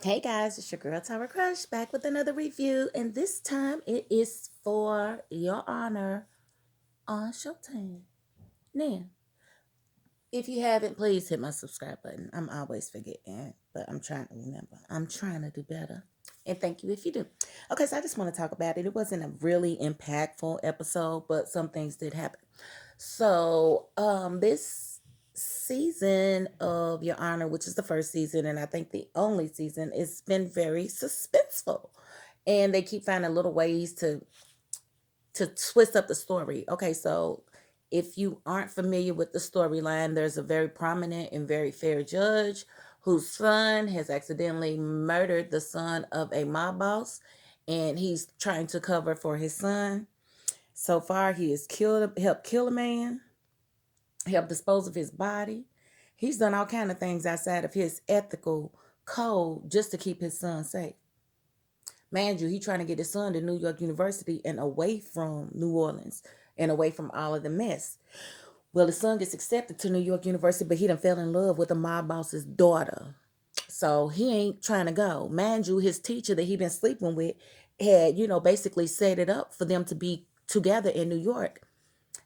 Hey guys, it's your girl Tower Crush back with another review, and this time it is for Your Honor on Showtime. Now, if you haven't, please hit my subscribe button. I'm always forgetting, but I'm trying to remember. I'm trying to do better. And thank you if you do. Okay, so I just want to talk about it. It wasn't a really impactful episode, but some things did happen. So, this season of Your Honor, which is the first season, and I think the only season, it's been very suspenseful. And they keep finding little ways to twist up the story. Okay, so if you aren't familiar with the storyline, there's a very prominent and very fair judge whose son has accidentally murdered the son of a mob boss, and he's trying to cover for his son. So far, he has helped kill a man, helped dispose of his body. He's done all kind of things outside of his ethical code just to keep his son safe. Mind you, he's trying to get his son to New York University and away from New Orleans and away from all of the mess. Well, his son gets accepted to New York University, but he done fell in love with the mob boss's daughter. So he ain't trying to go. Mind you, his teacher that he been sleeping with had, basically set it up for them to be together in New York.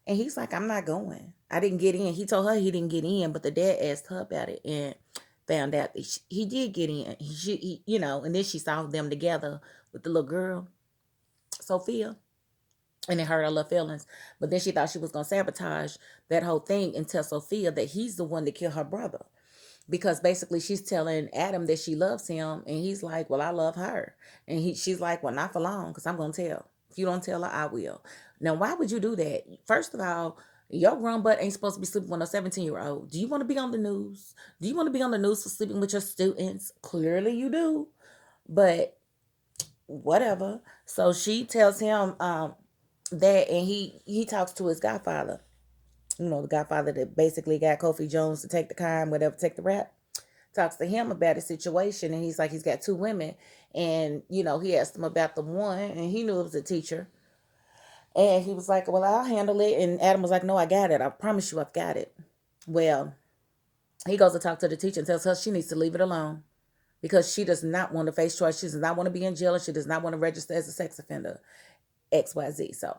And he's like, I'm not going. I didn't get in. He told her he didn't get in, but the dad asked her about it and found out that he did get in. And then she saw them together with the little girl, Sophia, and it hurt her little feelings. But then she thought she was going to sabotage that whole thing and tell Sophia that he's the one that killed her brother. Because basically she's telling Adam that she loves him, and he's like, well, I love her. And she's like, well, not for long, because I'm going to tell. If you don't tell her, I will. Now, why would you do that? First of all, your grown butt ain't supposed to be sleeping with a 17-year-old. Do you want to be on the news? Do you want to be on the news for sleeping with your students? Clearly you do. But whatever. So she tells him that, and he talks to his godfather. The godfather that basically got Kofi Jones to take the car and whatever, take the rap. Talks to him about the situation, and he's like, he's got two women, and he asked him about the one, and he knew it was a teacher, and he was like, well, I'll handle it. And Adam was like, no, I got it. I promise you, I've got it. Well, he goes to talk to the teacher and tells her she needs to leave it alone because she does not want to face charge. She does not want to be in jail, and she does not want to register as a sex offender. XYZ. So,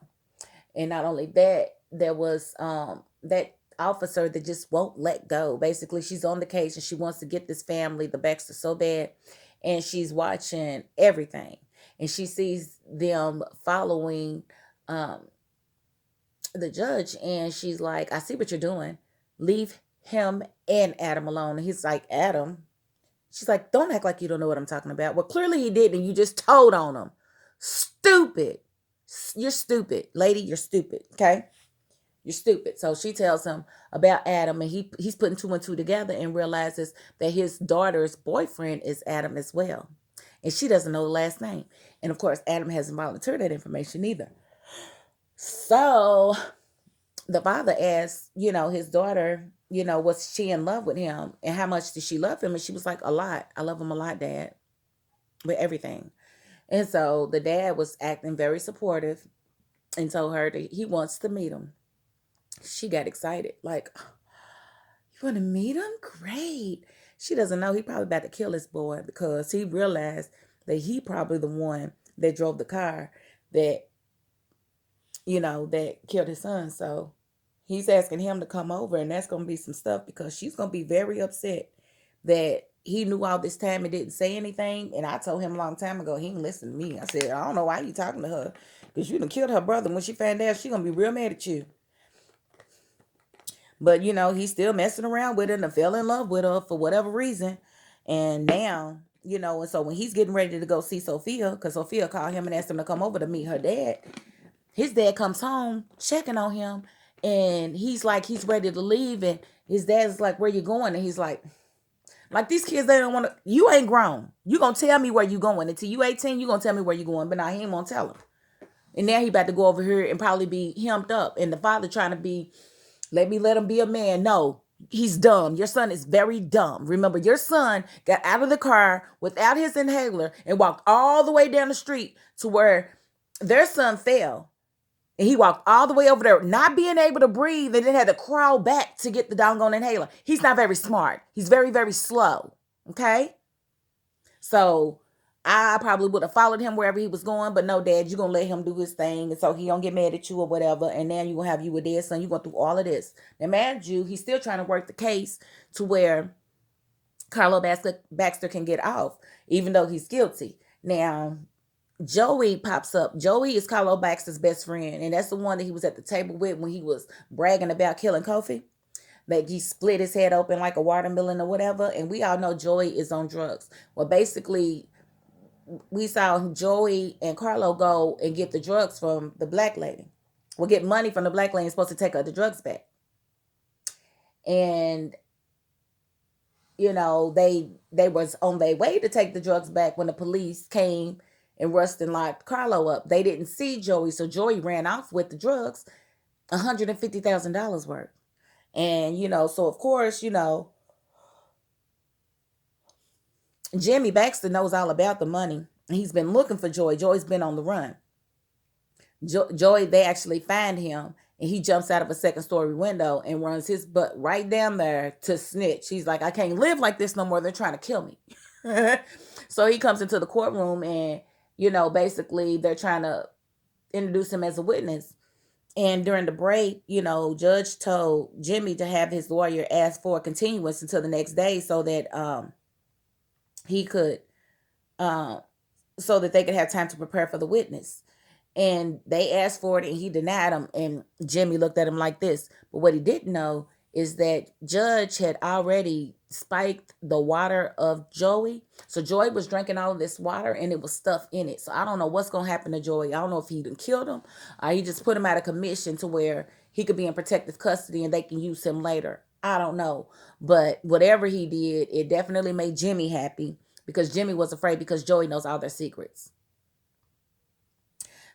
and not only that, there was that officer that just won't let go. Basically, she's on the case and she wants to get this family, the Baxter, so bad, and she's watching everything, and she sees them following the judge, and she's like, I see what you're doing. Leave him and Adam alone. And he's like, Adam? She's like, don't act like you don't know what I'm talking about. Well, clearly he did, and you just told on him. Stupid. You're stupid. Lady, you're stupid. Okay? You're stupid. So she tells him about Adam, and he's putting two and two together and realizes that his daughter's boyfriend is Adam as well. And she doesn't know the last name. And of course, Adam hasn't volunteered that information either. So the father asked, his daughter, was she in love with him? And how much did she love him? And she was like, a lot. I love him a lot, Dad. With everything. And so the dad was acting very supportive and told her that he wants to meet him. She got excited. Like, oh, you want to meet him? Great. She doesn't know he probably about to kill this boy because he realized that he probably the one that drove the car that, that killed his son. So he's asking him to come over, and that's going to be some stuff because she's going to be very upset that he knew all this time and didn't say anything. And I told him a long time ago, he didn't listen to me. I said, I don't know why you talking to her because you done killed her brother. When she found out, she going to be real mad at you. But, he's still messing around with her and fell in love with her for whatever reason. And now, and so when he's getting ready to go see Sophia, because Sophia called him and asked him to come over to meet her dad, his dad comes home checking on him. And he's like, he's ready to leave. And his dad's like, where you going? And he's like these kids, they don't want to, you ain't grown. You going to tell me where you going. Until you 18, you going to tell me where you going. But now he ain't going to tell him. And now he about to go over here and probably be hemmed up. And the father trying to be, let him be a man. No, he's dumb. Your son is very dumb. Remember, your son got out of the car without his inhaler and walked all the way down the street to where their son fell. And he walked all the way over there, not being able to breathe, and then had to crawl back to get the doggone inhaler. He's not very smart. He's very, very slow. Okay? So I probably would have followed him wherever he was going, but no, Dad, you're gonna let him do his thing, and so he don't get mad at you or whatever. And now you're gonna have you a dead son. You're going through all of this. Now, mind you, he's still trying to work the case to where Carlo Baxter can get off, even though he's guilty. Now, Joey pops up. Joey is Carlo Baxter's best friend, and that's the one that he was at the table with when he was bragging about killing Kofi. Like he split his head open like a watermelon or whatever. And we all know Joey is on drugs. Well, basically, we saw Joey and Carlo go and get the drugs from the black lady. Well, get money from the black lady and supposed to take her the drugs back. And they was on their way to take the drugs back when the police came and rushed and locked Carlo up. They didn't see Joey, so Joey ran off with the drugs, $150,000 worth. And so of course, Jimmy Baxter knows all about the money. He's been looking for Joey. Joey's been on the run. Joey, they actually find him, and he jumps out of a second-story window and runs his butt right down there to snitch. He's like, I can't live like this no more. They're trying to kill me. So he comes into the courtroom, and basically they're trying to introduce him as a witness. And during the break, Judge told Jimmy to have his lawyer ask for a continuance until the next day so that he could so that they could have time to prepare for the witness. And they asked for it and he denied them. And Jimmy looked at him like this. But what he didn't know is that Judge had already spiked the water of Joey. So Joey was drinking all of this water and it was stuff in it. So I don't know what's going to happen to Joey. I don't know if he done killed him or he just put him out of commission to where he could be in protective custody and they can use him later. I don't know. But whatever he did, it definitely made Jimmy happy because Jimmy was afraid because Joey knows all their secrets.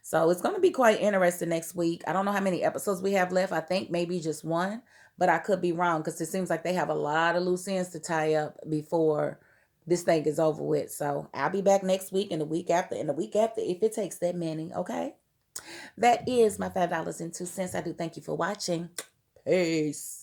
So it's going to be quite interesting next week. I don't know how many episodes we have left. I think maybe just one, but I could be wrong because it seems like they have a lot of loose ends to tie up before this thing is over with. So I'll be back next week and the week after and the week after if it takes that many. Okay. That is my $5.02. I do thank you for watching. Peace.